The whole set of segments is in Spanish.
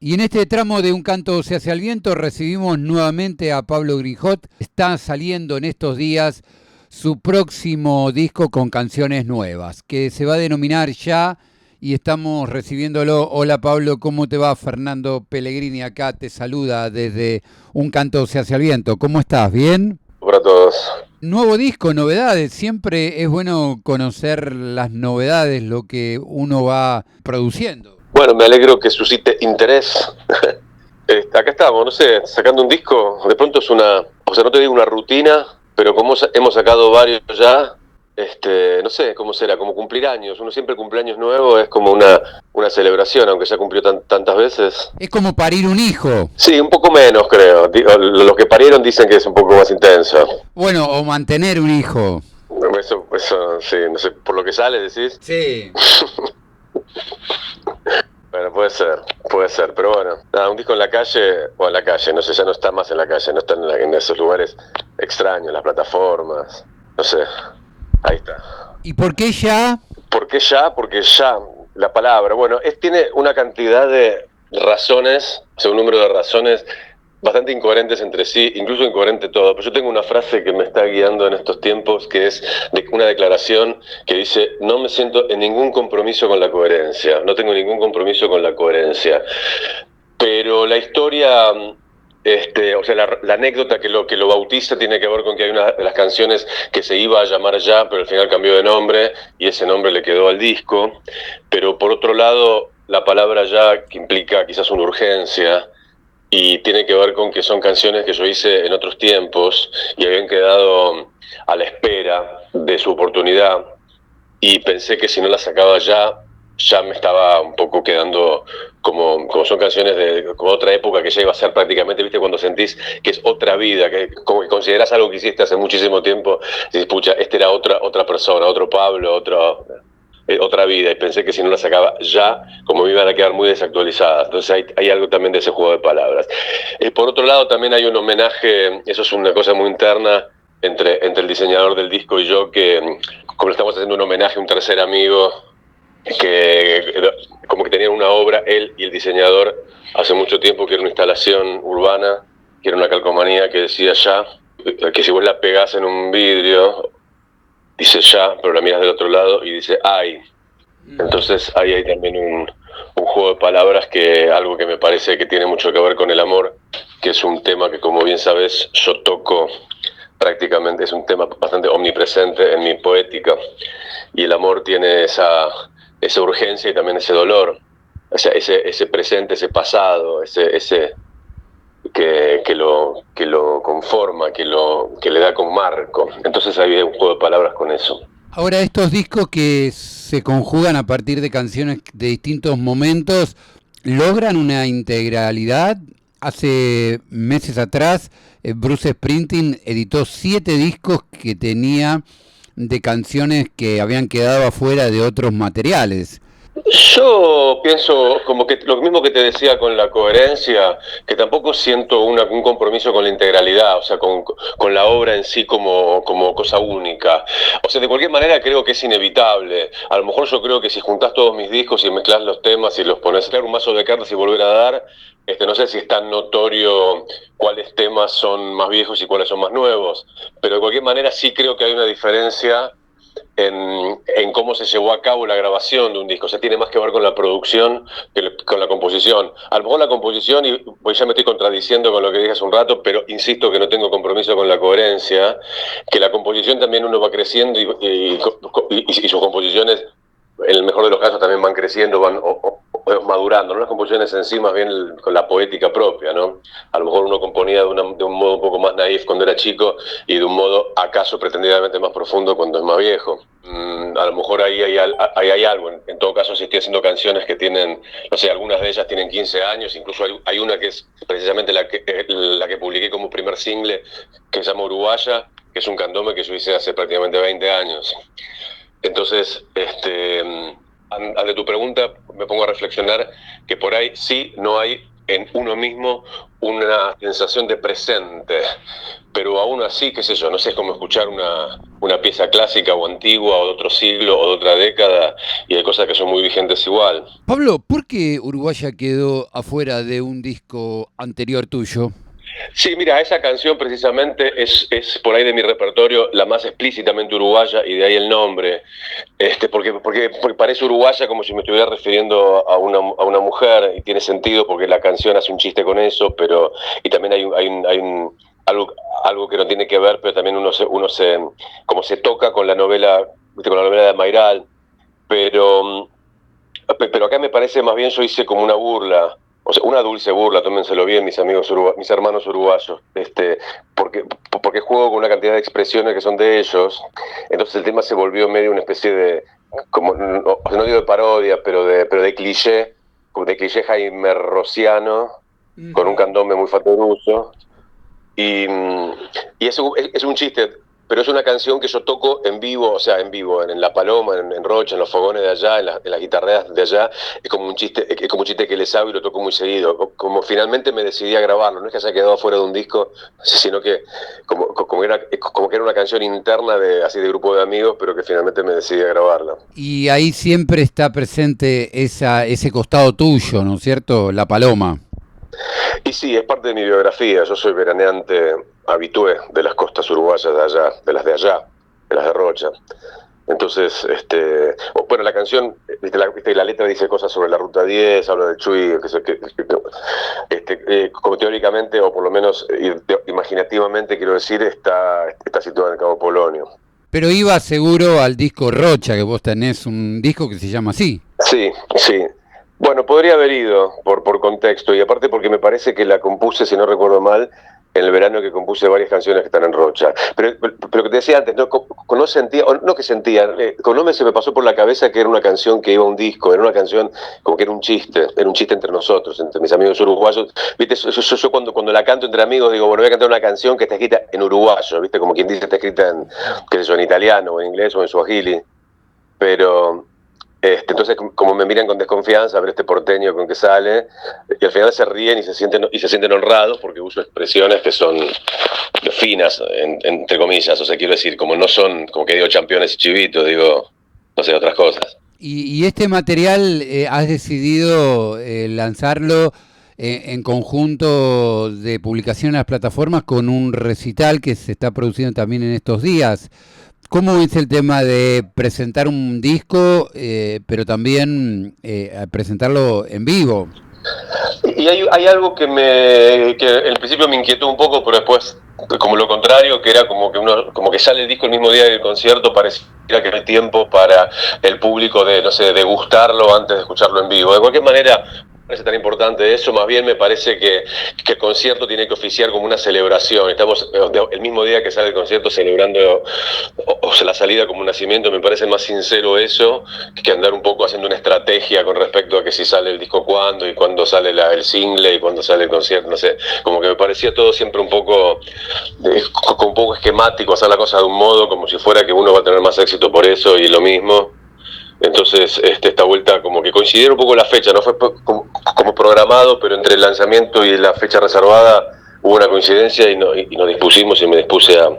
Y en este tramo de Un canto se hace al viento recibimos nuevamente a Pablo Grijot. Está saliendo en estos días su próximo disco con canciones nuevas, que se va a denominar Ya, y estamos recibiéndolo. Hola Pablo, ¿cómo te va? Fernando Pellegrini acá te saluda desde Un canto se hace al viento. ¿Cómo estás? ¿Bien? Para todos. Nuevo disco, novedades. Siempre es bueno conocer las novedades, lo que uno va produciendo. Bueno, me alegro que suscite interés. Acá estamos, no sé, sacando un disco. De pronto es o sea, no te digo una rutina, pero como hemos sacado varios ya, no sé cómo será, como cumplir años. Uno siempre cumpleaños nuevo es como una celebración, aunque ya cumplió tantas veces. Es como parir un hijo. Sí, un poco menos creo. Los que parieron dicen que es un poco más intenso. Bueno, o mantener un hijo. Eso, sí, no sé, por lo que sale decís. Sí. Bueno, puede ser, pero bueno, nada, un disco en la calle, o en la calle, no sé, ya no está más en la calle, no está en esos lugares extraños, las plataformas, no sé, ahí está. ¿Y por qué ya? ¿Por qué ya? Porque ya, la palabra, bueno, tiene una cantidad de razones, o sea, un número de razones bastante incoherentes entre sí, incluso incoherente todo. Pero yo tengo una frase que me está guiando en estos tiempos, que es de una declaración que dice: no me siento en ningún compromiso con la coherencia, no tengo ningún compromiso con la coherencia. Pero la historia, o sea, la anécdota que lo bautiza tiene que ver con que hay una de las canciones que se iba a llamar Ya, pero al final cambió de nombre y ese nombre le quedó al disco. Pero por otro lado, la palabra Ya, que implica quizás una urgencia, y tiene que ver con que son canciones que yo hice en otros tiempos y habían quedado a la espera de su oportunidad, y pensé que si no las sacaba ya me estaba un poco quedando como son canciones de como otra época, que ya iba a ser prácticamente, viste, cuando sentís que es otra vida, que como que considerás algo que hiciste hace muchísimo tiempo, y dices, pucha, este era otra persona, otro Pablo, otra vida, y pensé que si no la sacaba ya, como me iban a quedar muy desactualizadas. Entonces hay algo también de ese juego de palabras. Por otro lado, también hay un homenaje, eso es una cosa muy interna, entre el diseñador del disco y yo, que como le estamos haciendo un homenaje a un tercer amigo, que como que tenían una obra, él y el diseñador, hace mucho tiempo, que era una instalación urbana, que era una calcomanía que decía Ya, que si vos la pegás en un vidrio, dice Ya, pero la miras del otro lado y dice Ay. Entonces ahí hay también un juego de palabras, que algo que me parece que tiene mucho que ver con el amor, que es un tema que, como bien sabes, yo toco prácticamente, es un tema bastante omnipresente en mi poética, y el amor tiene esa urgencia y también ese dolor, o sea, ese presente, ese pasado, ese que lo conforma, que le da con marco. Entonces hay un juego de palabras con eso. Ahora, estos discos que se conjugan a partir de canciones de distintos momentos, ¿logran una integralidad? Hace meses atrás, Bruce Springsteen editó 7 discos que tenía de canciones que habían quedado afuera de otros materiales. Yo pienso como que lo mismo que te decía con la coherencia, que tampoco siento un compromiso con la integralidad, o sea, con la obra en sí como cosa única. O sea, de cualquier manera creo que es inevitable. A lo mejor yo creo que si juntás todos mis discos y mezclás los temas y los pones a crear un mazo de cartas y volver a dar, no sé si es tan notorio cuáles temas son más viejos y cuáles son más nuevos, pero de cualquier manera sí creo que hay una diferencia en cómo se llevó a cabo la grabación de un disco. O sea, tiene más que ver con la producción que con la composición. A lo mejor la composición, y pues ya me estoy contradiciendo con lo que dije hace un rato, pero insisto que no tengo compromiso con la coherencia, que la composición también uno va creciendo, y sus composiciones, en el mejor de los casos, también van creciendo, van madurando, ¿no? Las composiciones en sí, más bien con la poética propia, ¿no? A lo mejor uno componía de un modo un poco más naif cuando era chico, y de un modo acaso pretendidamente más profundo cuando es más viejo. A lo mejor ahí hay algo. En todo caso, si estoy haciendo canciones que tienen, no sé, algunas de ellas tienen 15 años, incluso hay una que es precisamente la que publiqué como primer single, que se llama Uruguaya, que es un candombe que yo hice hace prácticamente 20 años. Entonces, ante tu pregunta, me pongo a reflexionar que por ahí sí no hay en uno mismo una sensación de presente, pero aún así, qué sé yo, no sé, es como escuchar una pieza clásica o antigua o de otro siglo o de otra década, y hay cosas que son muy vigentes igual. Pablo, ¿por qué Uruguaya quedó afuera de un disco anterior tuyo? Sí, mira, esa canción precisamente es por ahí de mi repertorio la más explícitamente uruguaya y de ahí el nombre. Porque parece uruguaya como si me estuviera refiriendo a una mujer y tiene sentido porque la canción hace un chiste con eso, pero y también algo que no tiene que ver, pero también como se toca con la novela, ¿viste? Con la novela de Mayral, pero pero acá me parece más bien yo hice como una burla, o sea, una dulce burla, tómenselo bien mis amigos mis hermanos uruguayos, porque, porque juego con una cantidad de expresiones que son de ellos, entonces el tema se volvió medio una especie de, como, no digo de parodia, pero de cliché Jaime Rosiano, con un candombe muy fatoruso, y, y es un chiste, pero es una canción que yo toco en vivo, o sea, en vivo, en La Paloma, en Rocha, en los fogones de allá, en las guitarreras de allá. Es como un chiste que les hago y lo toco muy seguido. Como finalmente me decidí a grabarlo, no es que haya quedado fuera de un disco, sino que como que era una canción interna así de grupo de amigos, pero que finalmente me decidí a grabarla. Y ahí siempre está presente ese costado tuyo, ¿no es cierto? La paloma. Y sí, es parte de mi biografía. Yo soy veraneante habitué de las costas uruguayas de allá, de las de Rocha. Entonces, bueno, la canción, la letra dice cosas sobre la Ruta 10, habla del Chuy, como teóricamente, o por lo menos imaginativamente, quiero decir, está situada en Cabo Polonio. Pero iba seguro al disco Rocha, que vos tenés un disco que se llama así. Sí, sí. Bueno, podría haber ido por contexto y aparte porque me parece que la compuse, si no recuerdo mal, en el verano que compuse varias canciones que están en Rocha. Pero que te decía antes, no sentía, o no que sentía, con no se me pasó por la cabeza que era una canción que iba a un disco, era una canción como que era un chiste entre nosotros, entre mis amigos uruguayos. Viste, yo cuando la canto entre amigos digo, bueno, voy a cantar una canción que está escrita en uruguayo, viste, como quien dice está escrita en, qué sé yo, en italiano, o en inglés o en suajili. Pero entonces, como me miran con desconfianza, a ver este porteño con que sale, y al final se ríen y se sienten honrados porque uso expresiones que son finas, entre comillas. O sea, quiero decir, como no son, como que digo championes y chivitos, digo, no sé, otras cosas. Y este material has decidido lanzarlo en conjunto de publicación en las plataformas con un recital que se está produciendo también en estos días. ¿Cómo es el tema de presentar un disco, pero también presentarlo en vivo? Y hay algo que en principio me inquietó un poco, pero después, como lo contrario, que era como que sale el disco el mismo día del concierto, pareciera que no hay tiempo para el público de, no sé, de gustarlo antes de escucharlo en vivo. De cualquier manera, no parece tan importante eso, más bien me parece que el concierto tiene que oficiar como una celebración. Estamos el mismo día que sale el concierto celebrando o sea, la salida como un nacimiento, me parece más sincero eso que andar un poco haciendo una estrategia con respecto a que si sale el disco cuándo y cuándo sale el single y cuándo sale el concierto, no sé, como que me parecía todo siempre un poco esquemático, hacer la cosa de un modo como si fuera que uno va a tener más éxito por eso y lo mismo. Entonces, esta vuelta como que coincidieron un poco la fecha, no fue como programado, pero entre el lanzamiento y la fecha reservada hubo una coincidencia y nos dispusimos y me dispuse a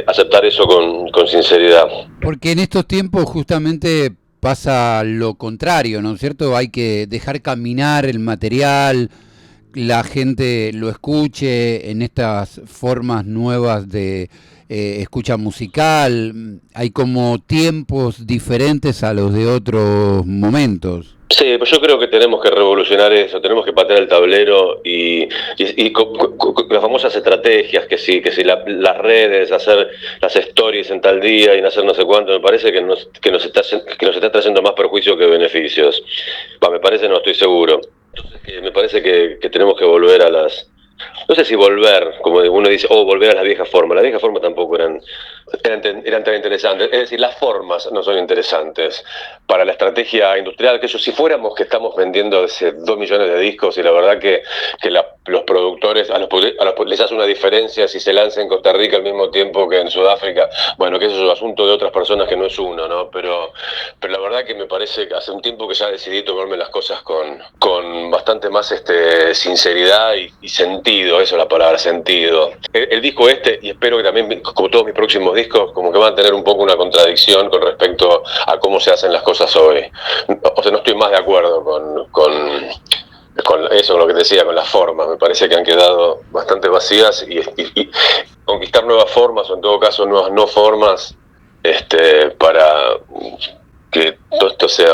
aceptar eso con sinceridad. Porque en estos tiempos justamente pasa lo contrario, ¿no es cierto? Hay que dejar caminar el material, la gente lo escuche en estas formas nuevas de escucha musical. Hay como tiempos diferentes a los de otros momentos. Sí, pues yo creo que tenemos que revolucionar eso, tenemos que patear el tablero y las famosas estrategias, que si las redes, hacer las stories en tal día y hacer no sé cuánto, me parece que nos está trayendo más perjuicios que beneficios. Me parece, no estoy seguro. Entonces, me parece que tenemos que volver a no sé si volver, como uno dice, volver a las viejas formas. Las viejas formas tampoco eran tan interesantes. Es decir, las formas no son interesantes para la estrategia industrial. Que si fuéramos que estamos vendiendo hace 2 millones de discos y la verdad que los productores, les hace una diferencia si se lanza en Costa Rica al mismo tiempo que en Sudáfrica. Bueno, que eso es un asunto de otras personas que no es uno, ¿no? Pero la verdad que me parece que hace un tiempo que ya decidí tomarme las cosas con bastante más sinceridad y sentido, eso es la palabra, sentido. El disco y espero que también, como todos mis próximos discos, como que van a tener un poco una contradicción con respecto a cómo se hacen las cosas hoy. O sea, no estoy más de acuerdo con eso, lo que decía, con las formas. Me parece que han quedado bastante vacías y conquistar nuevas formas, o en todo caso nuevas no formas, para que todo esto sea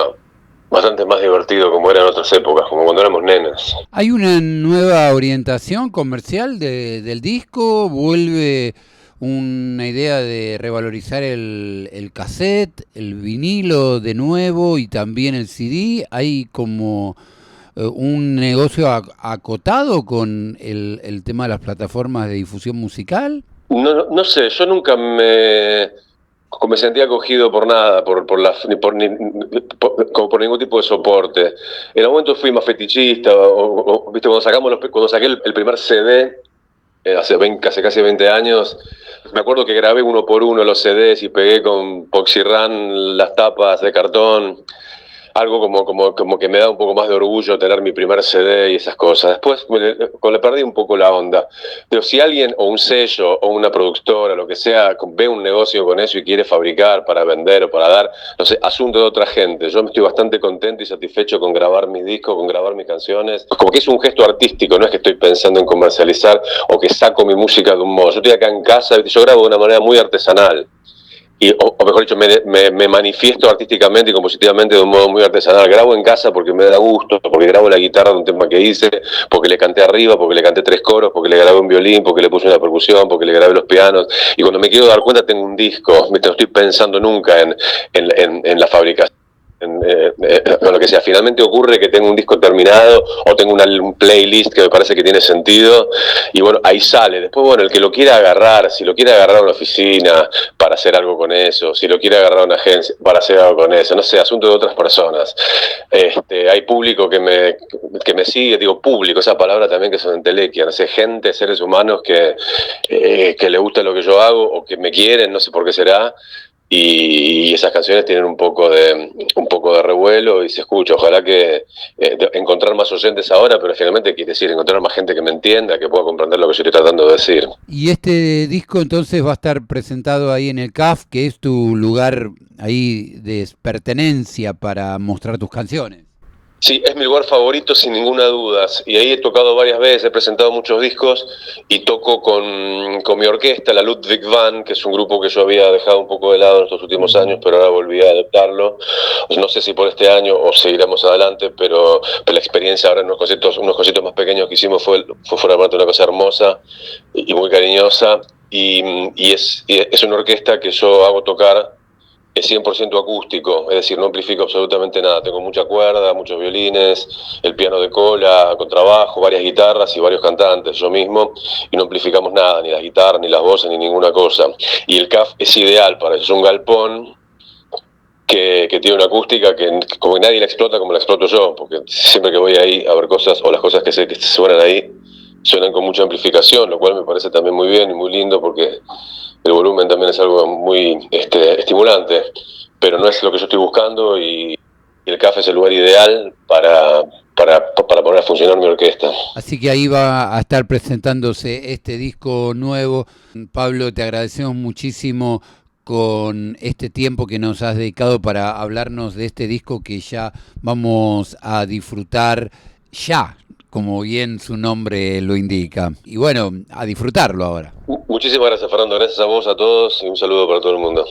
bastante más divertido como era en otras épocas, como cuando éramos nenes. ¿Hay una nueva orientación comercial del disco? ¿Vuelve una idea de revalorizar el cassette, el vinilo de nuevo y también el CD? ¿Hay como un negocio acotado con el tema de las plataformas de difusión musical? No sé, yo nunca me sentía acogido por nada, por ningún tipo de soporte. En algún momento fui más fetichista, ¿viste? Cuando saqué el primer CD, hace casi 20 años, me acuerdo que grabé uno por uno los CDs y pegué con Poxirran las tapas de cartón. Algo como que me da un poco más de orgullo tener mi primer CD y esas cosas. Después le perdí un poco la onda. Pero si alguien, o un sello, o una productora, lo que sea, ve un negocio con eso y quiere fabricar para vender o para dar, no sé, asunto de otra gente. Yo me estoy bastante contento y satisfecho con grabar mis discos, con grabar mis canciones. Como que es un gesto artístico, no es que estoy pensando en comercializar o que saco mi música de un modo. Yo estoy acá en casa, yo grabo de una manera muy artesanal. O mejor dicho, me manifiesto artísticamente y compositivamente de un modo muy artesanal. Grabo en casa porque me da gusto, porque grabo la guitarra de un tema que hice, porque le canté arriba, porque le canté 3 coros, porque le grabé un violín, porque le puse una percusión, porque le grabé los pianos. Y cuando me quiero dar cuenta tengo un disco, no estoy pensando nunca en la fabricación. Lo que sea, finalmente ocurre que tengo un disco terminado o tengo un playlist que me parece que tiene sentido y bueno, ahí sale. Después, bueno, el que lo quiera agarrar, si lo quiere agarrar a una oficina para hacer algo con eso, si lo quiere agarrar a una agencia para hacer algo con eso, no sé, asunto de otras personas. Hay público que me sigue, digo público, esa palabra también que es una entelequia, no sé, gente, seres humanos que le gusta lo que yo hago o que me quieren, no sé por qué será. Y esas canciones tienen un poco de revuelo y se escucha. Ojalá que encontrar más oyentes ahora, pero finalmente quiere decir encontrar más gente que me entienda, que pueda comprender lo que yo estoy tratando de decir. Y este disco entonces va a estar presentado ahí en el CAF, que es tu lugar ahí de pertenencia para mostrar tus canciones. Sí, es mi lugar favorito sin ninguna duda. Y ahí he tocado varias veces, he presentado muchos discos y toco con mi orquesta, la Ludwig Band, que es un grupo que yo había dejado un poco de lado en estos últimos años, pero ahora volví a adoptarlo. No sé si por este año o seguiremos adelante, pero la experiencia ahora en unos conciertos más pequeños que hicimos fue realmente una cosa hermosa y muy cariñosa. Y es una orquesta que yo hago tocar. Es 100% acústico, es decir, no amplifico absolutamente nada. Tengo mucha cuerda, muchos violines, el piano de cola, contrabajo, varias guitarras y varios cantantes, yo mismo, y no amplificamos nada, ni las guitarras, ni las voces, ni ninguna cosa. Y el CAF es ideal para eso, es un galpón que tiene una acústica que como que nadie la explota como la exploto yo, porque siempre que voy ahí a ver cosas, o las cosas que sé que suenan ahí, suenan con mucha amplificación, lo cual me parece también muy bien y muy lindo porque el volumen también es algo muy estimulante, pero no es lo que yo estoy buscando y el CAF es el lugar ideal para poner a funcionar mi orquesta. Así que ahí va a estar presentándose este disco nuevo. Pablo, te agradecemos muchísimo con este tiempo que nos has dedicado para hablarnos de este disco que ya vamos a disfrutar ya, como bien su nombre lo indica. Y bueno, a disfrutarlo ahora. Muchísimas gracias, Fernando. Gracias a vos, a todos y un saludo para todo el mundo.